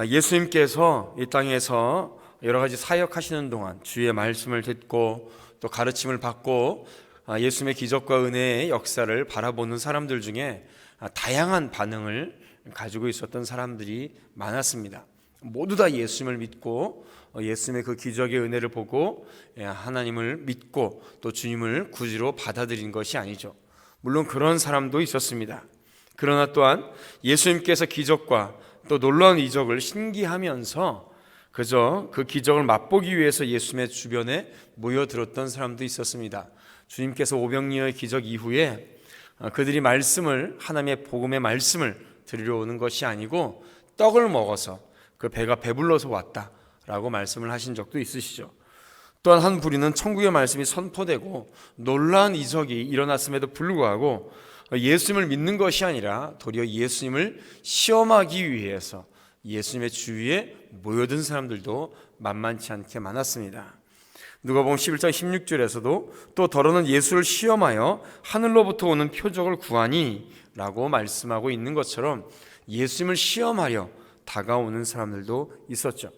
예수님께서 이 땅에서 여러 가지 사역하시는 동안 주의 말씀을 듣고 또 가르침을 받고 예수님의 기적과 은혜의 역사를 바라보는 사람들 중에 다양한 반응을 가지고 있었던 사람들이 많았습니다. 모두 다 예수님을 믿고 예수님의 그 기적의 은혜를 보고 하나님을 믿고 또 주님을 구주로 받아들인 것이 아니죠. 물론 그런 사람도 있었습니다. 그러나 또한 예수님께서 기적과 또 놀라운 이적을 신기하면서 그저 그 기적을 맛보기 위해서 예수님의 주변에 모여들었던 사람도 있었습니다. 주님께서 오병이어의 기적 이후에 그들이 하나님의 복음의 말씀을 들으러 오는 것이 아니고 떡을 먹어서 그 배가 배불러서 왔다라고 말씀을 하신 적도 있으시죠. 또한 한 부류는 천국의 말씀이 선포되고 놀라운 이적이 일어났음에도 불구하고 예수님을 믿는 것이 아니라 도리어 예수님을 시험하기 위해서 예수님의 주위에 모여든 사람들도 만만치 않게 많았습니다. 누가복음 11장 16절에서도 또 더러는 예수를 시험하여 하늘로부터 오는 표적을 구하니 라고 말씀하고 있는 것처럼 예수님을 시험하려 다가오는 사람들도 있었죠.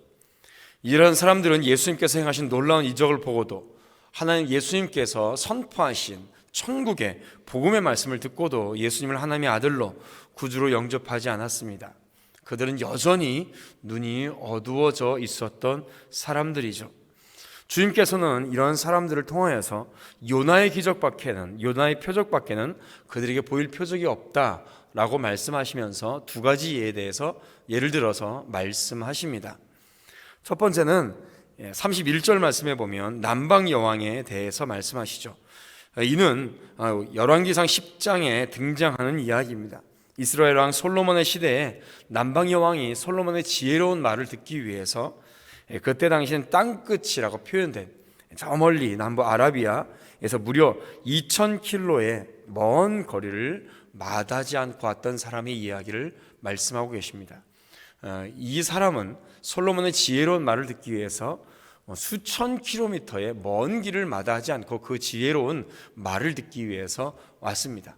이런 사람들은 예수님께서 행하신 놀라운 이적을 보고도 하나님 예수님께서 선포하신 천국의 복음의 말씀을 듣고도 예수님을 하나님의 아들로 구주로 영접하지 않았습니다. 그들은 여전히 눈이 어두워져 있었던 사람들이죠. 주님께서는 이런 사람들을 통하여서 요나의 표적밖에는 그들에게 보일 표적이 없다라고 말씀하시면서 두 가지 예에 대해서 예를 들어서 말씀하십니다. 첫 번째는 31절 말씀에 보면 남방 여왕에 대해서 말씀하시죠. 이는 열왕기상 10장에 등장하는 이야기입니다. 이스라엘 왕 솔로몬의 시대에 남방 여왕이 솔로몬의 지혜로운 말을 듣기 위해서 그때 당시엔 땅끝이라고 표현된 저 멀리 남부 아라비아에서 무려 2000km의 먼 거리를 마다하지 않고 왔던 사람의 이야기를 말씀하고 계십니다. 이 사람은 솔로몬의 지혜로운 말을 듣기 위해서 수천 킬로미터의 먼 길을 마다하지 않고 그 지혜로운 말을 듣기 위해서 왔습니다.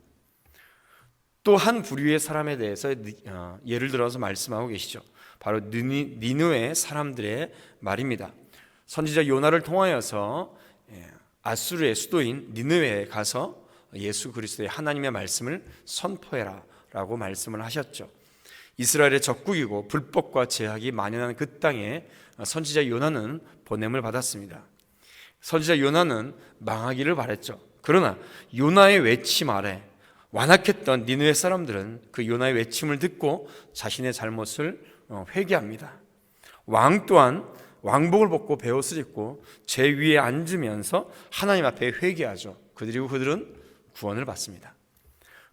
또 한 부류의 사람에 대해서 예를 들어서 말씀하고 계시죠. 바로 니느웨 사람들의 말입니다. 선지자 요나를 통하여서 아수르의 수도인 니느웨에 가서 예수 그리스도의 하나님의 말씀을 선포해라 라고 말씀을 하셨죠. 이스라엘의 적국이고 불법과 제약이 만연한 그 땅에 선지자 요나는 보냄을 받았습니다. 선지자 요나는 망하기를 바랬죠. 그러나 요나의 외침 아래 완악했던 니느웨 사람들은 그 요나의 외침을 듣고 자신의 잘못을 회개합니다. 왕 또한 왕복을 벗고 베옷을 입고 제 위에 앉으면서 하나님 앞에 회개하죠. 그들은 구원을 받습니다.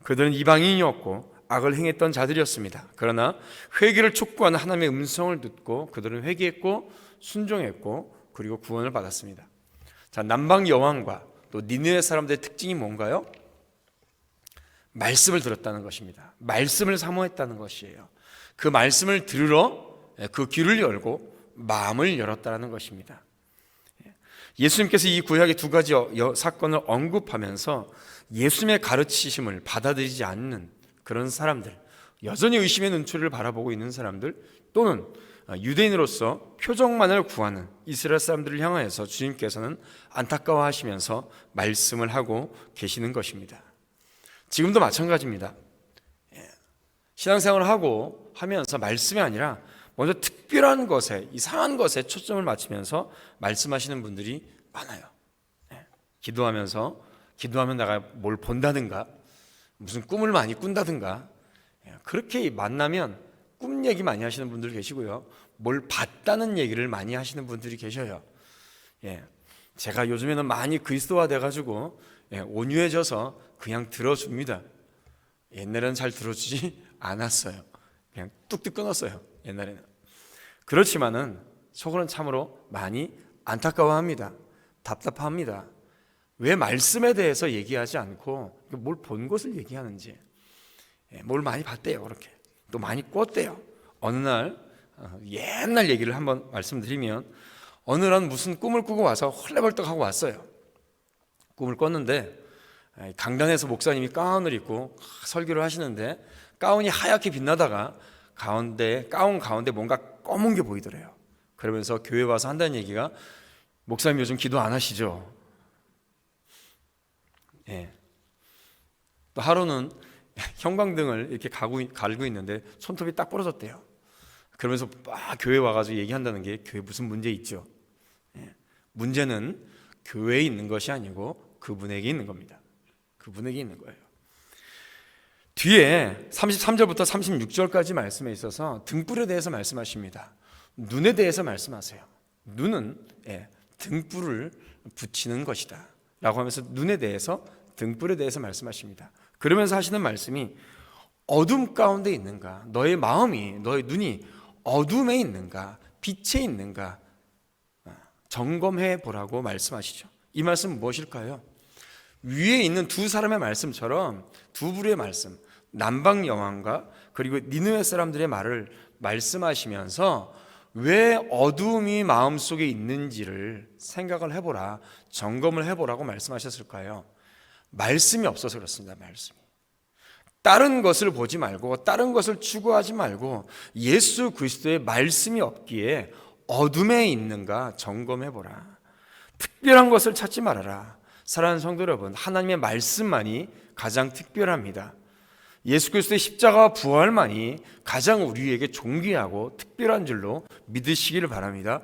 그들은 이방인이었고 악을 행했던 자들이었습니다. 그러나 회개를 촉구하는 하나님의 음성을 듣고 그들은 회개했고 순종했고 그리고 구원을 받았습니다. 자, 남방 여왕과 또 니느웨 사람들의 특징이 뭔가요? 말씀을 들었다는 것입니다. 말씀을 사모했다는 것이에요. 그 말씀을 들으러 그 귀를 열고 마음을 열었다는 것입니다. 예수님께서 이 구약의 두 가지 사건을 언급하면서 예수님의 가르치심을 받아들이지 않는 그런 사람들, 여전히 의심의 눈초리를 바라보고 있는 사람들, 또는 유대인으로서 표적만을 구하는 이스라엘 사람들을 향하여서 주님께서는 안타까워하시면서 말씀을 하고 계시는 것입니다. 지금도 마찬가지입니다. 신앙생활을 하면서 말씀이 아니라 먼저 특별한 것에, 이상한 것에 초점을 맞추면서 말씀하시는 분들이 많아요. 기도하면 내가 뭘 본다든가 무슨 꿈을 많이 꾼다든가, 그렇게 만나면 꿈 얘기 많이 하시는 분들 계시고요, 뭘 봤다는 얘기를 많이 하시는 분들이 계셔요. 제가 요즘에는 많이 그리스도화 돼가지고 온유해져서 그냥 들어줍니다. 옛날에는 잘 들어주지 않았어요. 그냥 뚝뚝 끊었어요, 옛날에는. 그렇지만은 속으로는 참으로 많이 안타까워합니다. 답답합니다. 왜 말씀에 대해서 얘기하지 않고 뭘 본 것을 얘기하는지, 뭘 많이 봤대요, 그렇게 또 많이 꿨대요. 어느 날 옛날 얘기를 한번 말씀드리면, 어느 날 무슨 꿈을 꾸고 와서 헐레벌떡하고 왔어요. 꿈을 꿨는데 강단에서 목사님이 가운을 입고 설교를 하시는데 가운이 하얗게 빛나다가 가운 가운데 뭔가 검은 게 보이더래요. 그러면서 교회 와서 한다는 얘기가, 목사님 요즘 기도 안 하시죠? 예. 또 하루는 형광등을 이렇게 갈고 있는데 손톱이 딱 부러졌대요. 그러면서 막 교회 와가지고 얘기한다는 게, 교회 무슨 문제 있죠? 예. 문제는 교회에 있는 것이 아니고 그분에게 있는 겁니다. 그분에게 있는 거예요. 뒤에 33절부터 36절까지 말씀에 있어서 등불에 대해서 말씀하십니다. 눈에 대해서 말씀하세요. 눈은 등불을 붙이는 것이다 라고 하면서 눈에 대해서, 등불에 대해서 말씀하십니다. 그러면서 하시는 말씀이, 어둠 가운데 있는가, 너의 마음이, 너의 눈이 어둠에 있는가 빛에 있는가 점검해 보라고 말씀하시죠. 이 말씀은 무엇일까요? 위에 있는 두 사람의 말씀처럼 두 부류의 말씀, 남방 여왕과 그리고 니느웨 사람들의 말을 말씀하시면서 왜 어둠이 마음속에 있는지를 생각을 해보라, 점검을 해보라고 말씀하셨을까요? 말씀이 없어서 그렇습니다. 말씀이. 다른 것을 보지 말고 다른 것을 추구하지 말고 예수 그리스도의 말씀이 없기에 어둠에 있는가 점검해보라. 특별한 것을 찾지 말아라. 사랑하는 성도 여러분, 하나님의 말씀만이 가장 특별합니다. 예수 그리스도의 십자가와 부활만이 가장 우리에게 존귀하고 특별한 줄로 믿으시기를 바랍니다.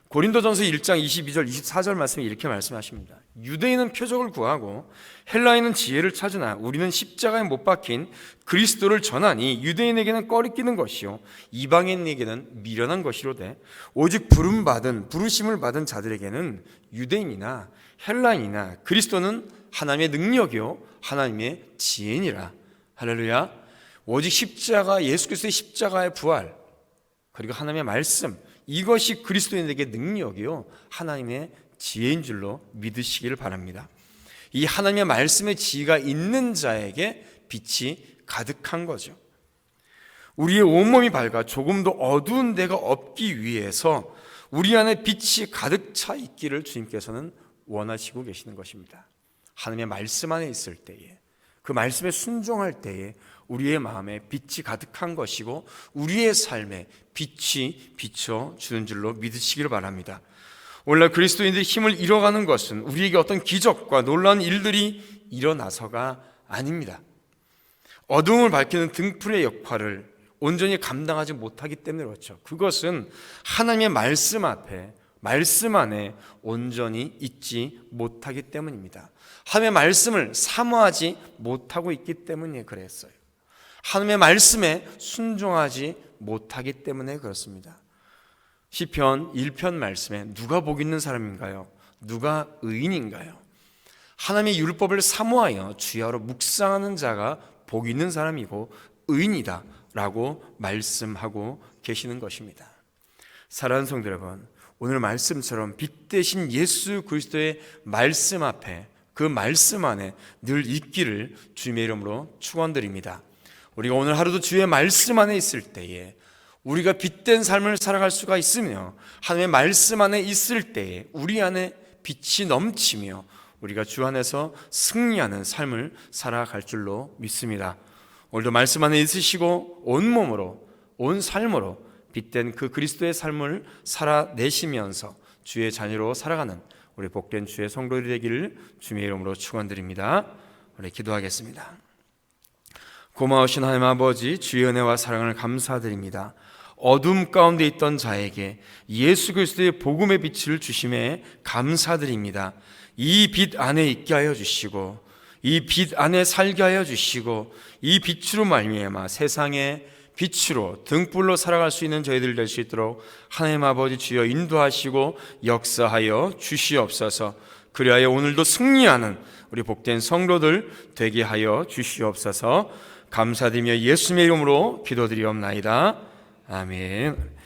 고린도전서 1장 22절 24절 말씀에 이렇게 말씀하십니다. 유대인은 표적을 구하고 헬라인은 지혜를 찾으나 우리는 십자가에 못 박힌 그리스도를 전하니 유대인에게는 꺼리끼는 것이요 이방인에게는 미련한 것이로되 오직 부르심을 받은 자들에게는 유대인이나 헬라인이나 그리스도는 하나님의 능력이요 하나님의 지혜니라. 할렐루야. 오직 십자가, 예수 그리스도의 십자가의 부활, 그리고 하나님의 말씀, 이것이 그리스도인에게 능력이요 하나님의 지혜인 줄로 믿으시기를 바랍니다. 이 하나님의 말씀의 지혜가 있는 자에게 빛이 가득한 거죠. 우리의 온몸이 밝아 조금도 어두운 데가 없기 위해서 우리 안에 빛이 가득 차 있기를 주님께서는 원하시고 계시는 것입니다. 하나님의 말씀 안에 있을 때에, 그 말씀에 순종할 때에 우리의 마음에 빛이 가득한 것이고 우리의 삶에 빛이 비춰주는 줄로 믿으시기를 바랍니다. 오늘날 그리스도인들이 힘을 잃어가는 것은 우리에게 어떤 기적과 놀라운 일들이 일어나서가 아닙니다. 어둠을 밝히는 등불의 역할을 온전히 감당하지 못하기 때문에 그렇죠. 그것은 하나님의 말씀 앞에, 말씀 안에 온전히 있지 못하기 때문입니다. 하나님의 말씀을 사모하지 못하고 있기 때문에 그랬어요. 하나님의 말씀에 순종하지 못하기 때문에 그렇습니다. 시편 1편 말씀에 누가 복 있는 사람인가요? 누가 의인인가요? 하나님의 율법을 사모하여 주야로 묵상하는 자가 복 있는 사람이고 의인이다 라고 말씀하고 계시는 것입니다. 사랑하는 성도 여러분, 오늘 말씀처럼 빛 대신 예수 그리스도의 말씀 앞에, 그 말씀 안에 늘 있기를 주님의 이름으로 축원드립니다. 우리가 오늘 하루도 주의 말씀 안에 있을 때에 우리가 빛된 삶을 살아갈 수가 있으며, 하나님의 말씀 안에 있을 때에 우리 안에 빛이 넘치며 우리가 주 안에서 승리하는 삶을 살아갈 줄로 믿습니다. 오늘도 말씀 안에 있으시고 온 몸으로, 온 삶으로 빛된 그 그리스도의 삶을 살아내시면서 주의 자녀로 살아가는 우리 복된 주의 성도들이 되기를 주님의 이름으로 축원드립니다. 우리 기도하겠습니다. 고마우신 하나님 아버지, 주의 은혜와 사랑을 감사드립니다. 어둠 가운데 있던 자에게 예수 그리스도의 복음의 빛을 주심에 감사드립니다. 이 빛 안에 있게 하여 주시고, 이 빛 안에 살게 하여 주시고, 이 빛으로 말미암아 세상의 빛으로, 등불로 살아갈 수 있는 저희들 될 수 있도록 하나님 아버지 주여 인도하시고 역사하여 주시옵소서. 그리하여 오늘도 승리하는 우리 복된 성도들 되게 하여 주시옵소서. 감사드리며 예수님의 이름으로 기도드리옵나이다. 아멘.